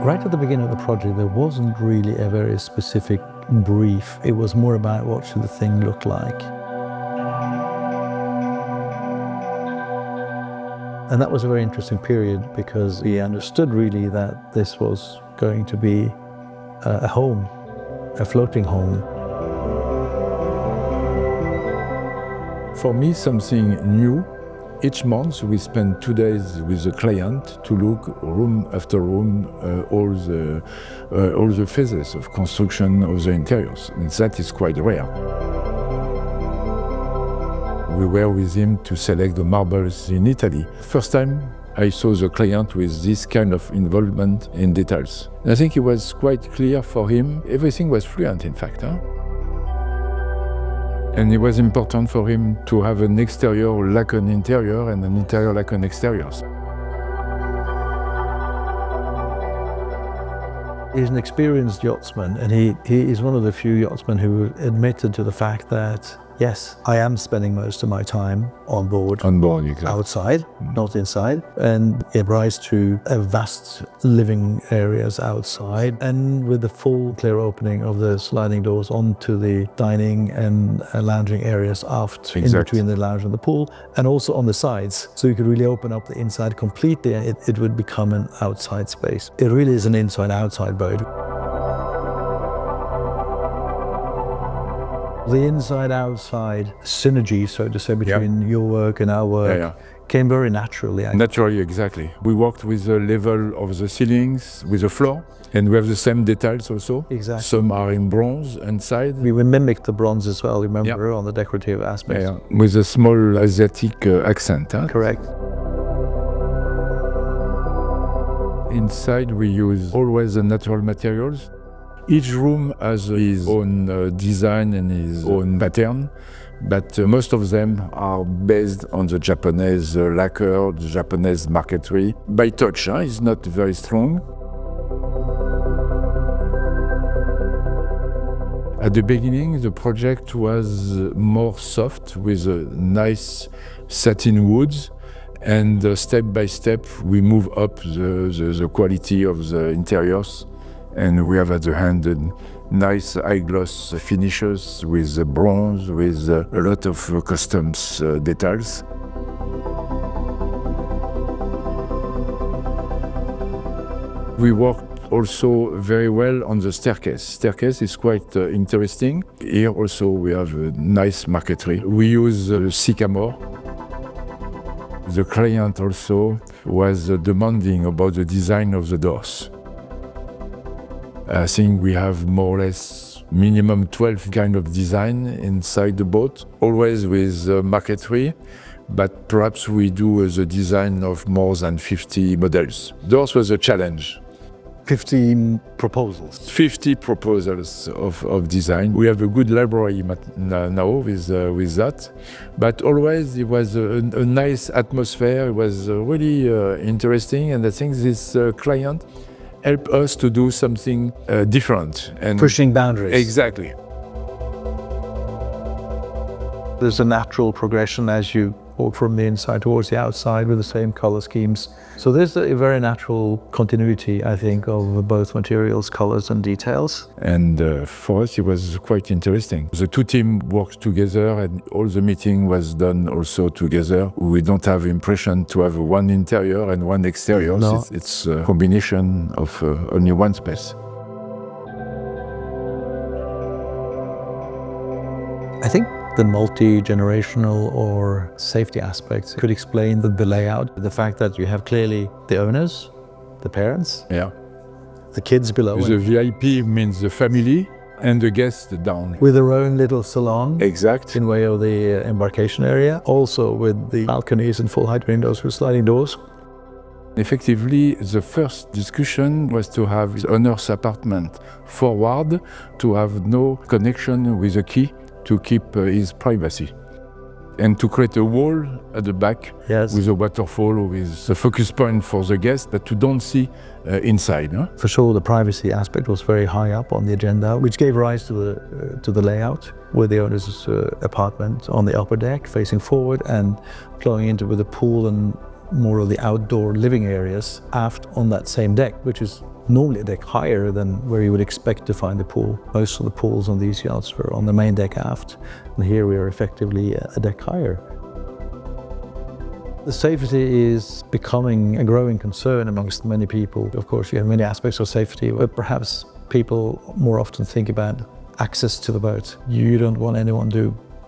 Right at the beginning of the project, there wasn't really a very specific brief. It was more about what should the thing look like. And that was a very interesting period because we understood really that this was going to be a home, a floating home. For me, something new. Each month we spend 2 days with the client to look room after room, all the phases of construction of the interiors, and that is quite rare. We were with him to select the marbles in Italy. First time I saw the client with this kind of involvement in details. And I think it was quite clear for him. Everything was fluent, in fact. And it was important for him to have an exterior like an interior and an interior like an exterior. He's an experienced yachtsman, and he is one of the few yachtsmen who admitted to the fact that, yes, I am spending most of my time on board, Exactly. outside, not inside, and it rise to a vast living areas outside, and with the full clear opening of the sliding doors onto the dining and lounging areas aft, in between the lounge and the pool, and also on the sides. So you could really open up the inside completely, and it would become an outside space. It really is an inside-outside boat. The inside-outside synergy, so to say, between your work and our work came very naturally. Naturally, exactly. We worked with the level of the ceilings, with the floor, and we have the same details also. Exactly. Some are in bronze inside. We mimicked the bronze as well, remember, on the decorative aspects. With a small Asiatic accent. Correct. Inside we use always the natural materials. Each room has his own design and his own pattern, but most of them are based on the Japanese lacquer, the Japanese marquetry. By touch, it's not very strong. At the beginning, the project was more soft with nice satin woods, and step by step we move up the quality of the interiors. And we have at the hand nice high-gloss finishes with bronze, with a lot of customs details. We worked also very well on the staircase. Staircase is quite interesting. Here also we have a nice marquetry. We use sycamore. The client also was demanding about the design of the doors. I think we have more or less minimum 12 kind of design inside the boat, always with marquetry, but perhaps we do the design of more than 50 models. Doors was a challenge. 15 proposals. 50 proposals of design. We have a good library now with that, but always it was a nice atmosphere. It was really interesting, and I think this client help us to do something different. And pushing boundaries. Exactly. There's a natural progression as you walk from the inside towards the outside with the same color schemes. So there's a very natural continuity, I think, of both materials, colors and details. And for us it was quite interesting. The two teams worked together and all the meeting was done also together. We don't have impression to have one interior and one exterior. No. It's a combination of only one space. I think the multi-generational or safety aspects could explain the layout. The fact that you have clearly the owners, the parents, the kids below. The VIP means the family and the guests down. With their own little salon. Exact. In way of the embarkation area. Also with the balconies and full height windows with sliding doors. Effectively, the first discussion was to have the owner's apartment forward, to have no connection with a key, to keep his privacy. And to create a wall at the back with a waterfall with a focus point for the guest, but you don't see inside. For sure, the privacy aspect was very high up on the agenda, which gave rise to the layout, with the owner's apartment on the upper deck, facing forward and flowing into with a pool and more of the outdoor living areas aft on that same deck, which is normally a deck higher than where you would expect to find a pool. Most of the pools on these yachts were on the main deck aft, and here we are effectively a deck higher. The safety is becoming a growing concern amongst many people. Of course, you have many aspects of safety, but perhaps people more often think about access to the boat. You don't want anyone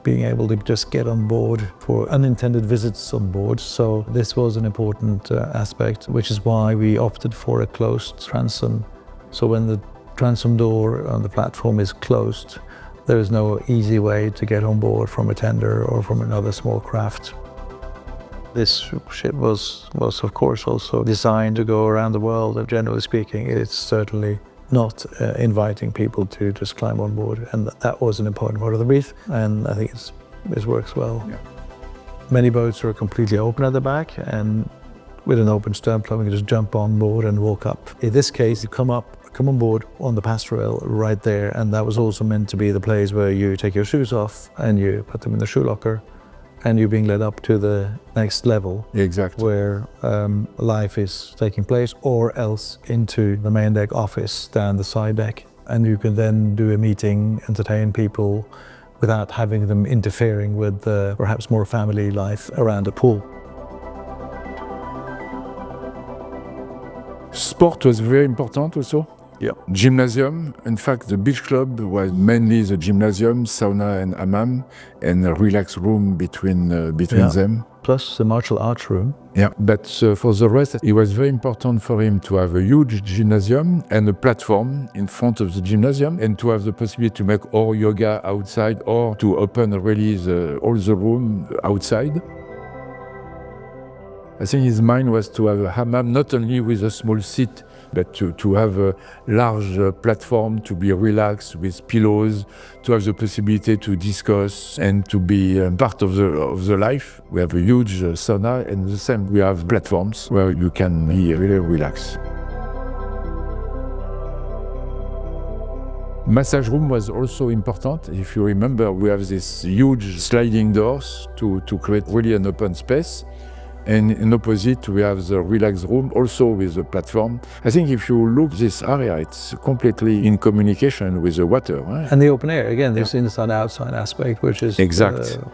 being able to just get on board for unintended visits on board. So this was an important aspect, which is why we opted for a closed transom. So when the transom door on the platform is closed, there is no easy way to get on board from a tender or from another small craft. This ship was of course also designed to go around the world, and generally speaking, it's certainly not inviting people to just climb on board, and that was an important part of the brief, and I think it works well. Yeah. Many boats are completely open at the back, and with an open stern plug, you can just jump on board and walk up. In this case, you come on board on the pasture rail right there, and that was also meant to be the place where you take your shoes off and you put them in the shoe locker, and you're being led up to the next level. Exactly. Where life is taking place, or else into the main deck office down the side deck. And you can then do a meeting, entertain people without having them interfering with perhaps more family life around the pool. Sport was very important also. Yeah. Gymnasium. In fact, the beach club was mainly the gymnasium, sauna and hammam, and a relaxed room between them. Plus the martial arts room. Yeah, but for the rest, it was very important for him to have a huge gymnasium and a platform in front of the gymnasium, and to have the possibility to make or yoga outside, or to open really all the room outside. I think his mind was to have a hammam not only with a small seat, but to have a large platform, to be relaxed with pillows, to have the possibility to discuss and to be part of the life. We have a huge sauna, and the same, we have platforms where you can be really relaxed. Massage room was also important. If you remember, we have these huge sliding doors to create really an open space. And in opposite, we have the relaxed room, also with a platform. I think if you look this area, it's completely in communication with the water. Right? And the open air, again, this inside-outside aspect, which is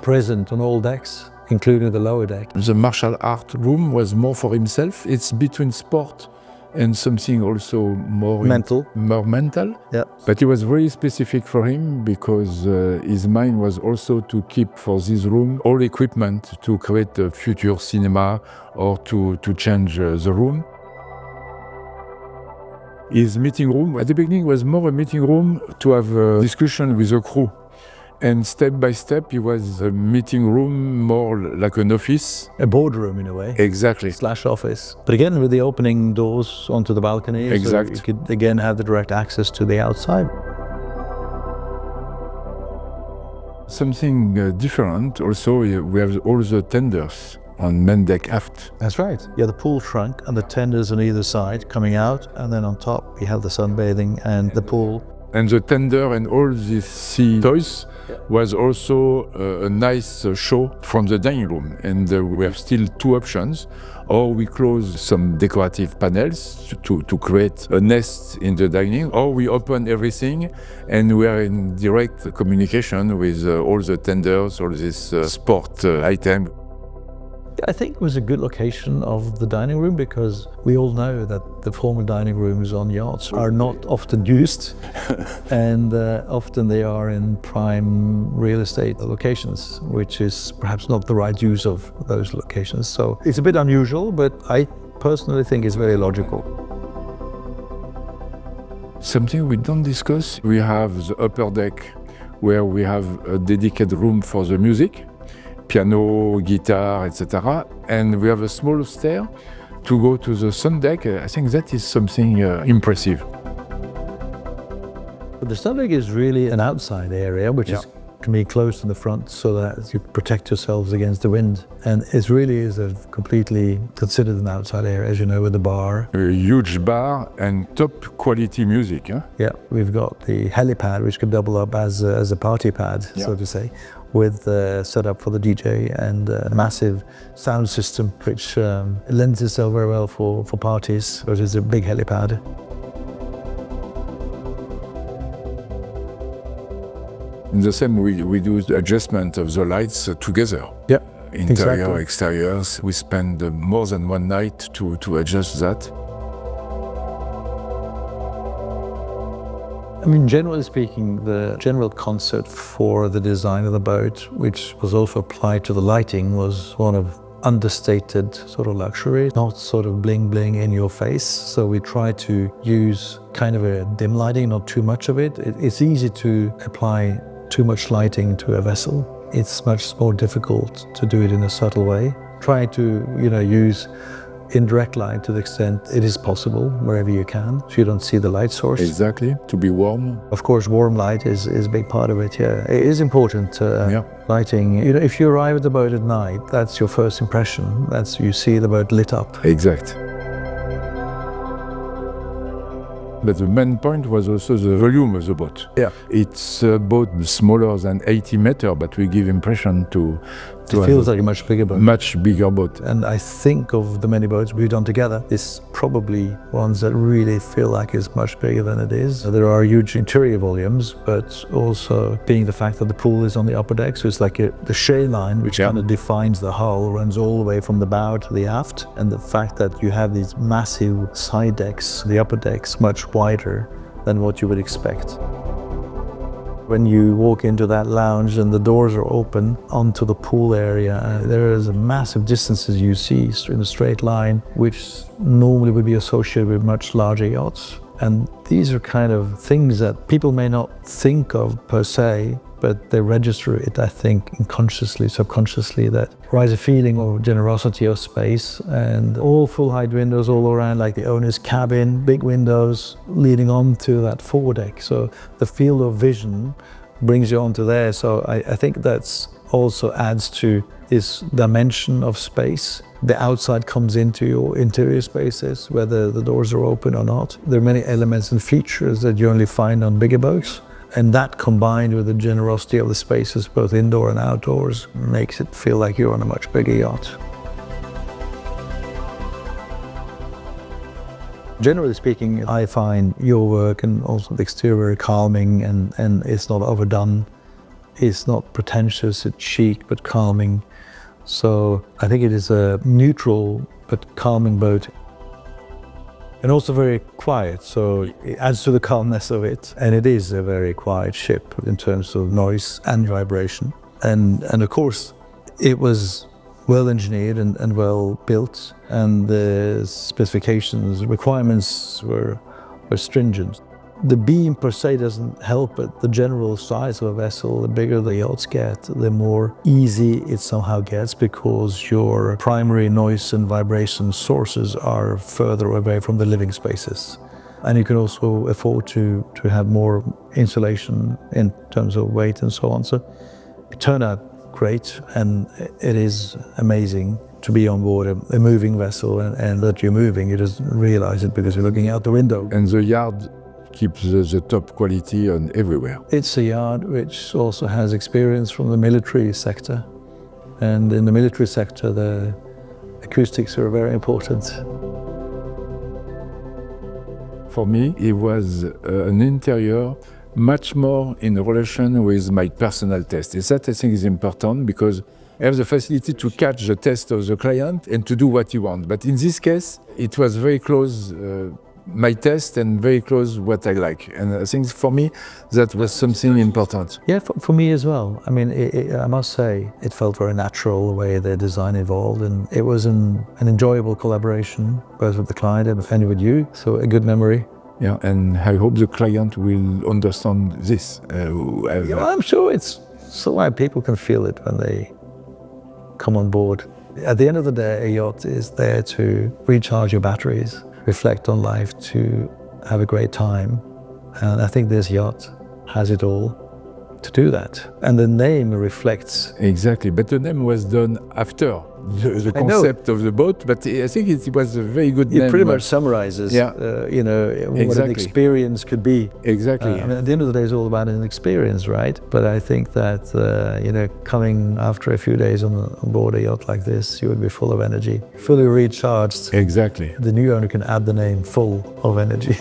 present on all decks, including the lower deck. The martial art room was more for himself. It's between sport and something also more mental. Yeah. But it was very specific for him, because his mind was also to keep for this room all equipment to create a future cinema or to change the room. His meeting room at the beginning was more a meeting room to have a discussion with the crew. And step by step, it was a meeting room, more like an office. A boardroom in a way. Exactly. / office. But again, with the opening doors onto the balcony, exactly. So you could again have the direct access to the outside. Something different also, we have all the tenders on main deck aft. That's right. You have the pool trunk and the tenders on either side coming out, and then on top we have the sunbathing and the pool. And the tender and all these sea toys was also a nice show from the dining room. And we have still two options. Or we close some decorative panels to create a nest in the dining, or we open everything and we are in direct communication with all the tenders, all this sport item. I think it was a good location of the dining room, because we all know that the formal dining rooms on yachts are not often used, and often they are in prime real estate locations, which is perhaps not the right use of those locations. So it's a bit unusual, but I personally think it's very logical. Something we don't discuss, we have the upper deck where we have a dedicated room for the music. Piano, guitar, etc. And we have a small stair to go to the sun deck. I think that is something impressive. But the sun deck is really an outside area, which can be closed in the front so that you protect yourselves against the wind. And it really is completely considered an outside area, as you know, with the bar. A huge bar and top quality music. Huh? Yeah, we've got the helipad, which can double up as a party pad, so to say, with setup for the DJ and a massive sound system, which lends itself very well for parties, but it's a big helipad. In the same way, we do the adjustment of the lights together. Yeah, Interior, exactly. exteriors. We spend more than one night to adjust that. I mean, generally speaking, the general concept for the design of the boat, which was also applied to the lighting, was one of understated sort of luxury, not sort of bling bling in your face. So we try to use kind of a dim lighting, not too much of it. It's easy to apply too much lighting to a vessel. It's much more difficult to do it in a subtle way. Try to, use indirect light to the extent it is possible wherever you can, so you don't see the light source. Exactly, to be warm. Of course, warm light is a big part of it, yeah. It is important, lighting. If you arrive at the boat at night, that's your first impression. That's you see the boat lit up. Exact. But the main point was also the volume of the boat. Yeah. It's a boat smaller than 80 meters, but we give impression to It feels like a much bigger boat. Much bigger boat. And I think of the many boats we've done together, it's probably ones that really feel like it's much bigger than it is. There are huge interior volumes, but also being the fact that the pool is on the upper deck, so it's like the shade line, which kind of defines the hull, runs all the way from the bow to the aft. And the fact that you have these massive side decks, the upper decks, much wider than what you would expect. When you walk into that lounge and the doors are open onto the pool area, there is a massive distances you see in a straight line, which normally would be associated with much larger yachts. And these are kind of things that people may not think of per se, but they register it, I think, unconsciously, subconsciously, that provides a feeling of generosity of space, and all full height windows all around, like the owner's cabin, big windows leading on to that foredeck. So the field of vision brings you onto there. So I think that's also adds to this dimension of space. The outside comes into your interior spaces, whether the doors are open or not. There are many elements and features that you only find on bigger boats. And that, combined with the generosity of the spaces, both indoor and outdoors, makes it feel like you're on a much bigger yacht. Generally speaking, I find your work and also the exterior calming, and it's not overdone. It's not pretentious, it's chic, but calming. So I think it is a neutral but calming boat. And also very quiet, so it adds to the calmness of it. And it is a very quiet ship in terms of noise and vibration. And of course, it was well engineered and well built, and the specifications, requirements were stringent. The beam per se doesn't help it. The general size of a vessel, the bigger the yachts get, the more easy it somehow gets, because your primary noise and vibration sources are further away from the living spaces. And you can also afford to have more insulation in terms of weight and so on. So it turned out great, and it is amazing to be on board a moving vessel, and that you're moving, you just realize it because you're looking out the window. And the yard keeps the top quality on everywhere. It's a yard which also has experience from the military sector. And in the military sector, the acoustics are very important. For me, it was an interior much more in relation with my personal taste. That, I think, is important, because I have the facility to catch the taste of the client and to do what he wants. But in this case, it was very close my taste and very close what I like. And I think for me, that was something important. Yeah, for me as well. I mean, I must say, it felt very natural the way the design evolved, and it was an enjoyable collaboration, both with the client and with you, so a good memory. Yeah, and I hope the client will understand this. I'm sure it's so why people can feel it when they come on board. At the end of the day, a yacht is there to recharge your batteries, reflect on life, to have a great time. And I think this yacht has it all to do that. And the name reflects. Exactly, but the name was done after the concept of the boat, but I think it was a very good name. It pretty much summarizes, what an experience could be. Exactly. I mean, at the end of the day, it's all about an experience, right? But I think that, coming after a few days on board a yacht like this, you would be full of energy, fully recharged. Exactly. The new owner can add the name full of energy.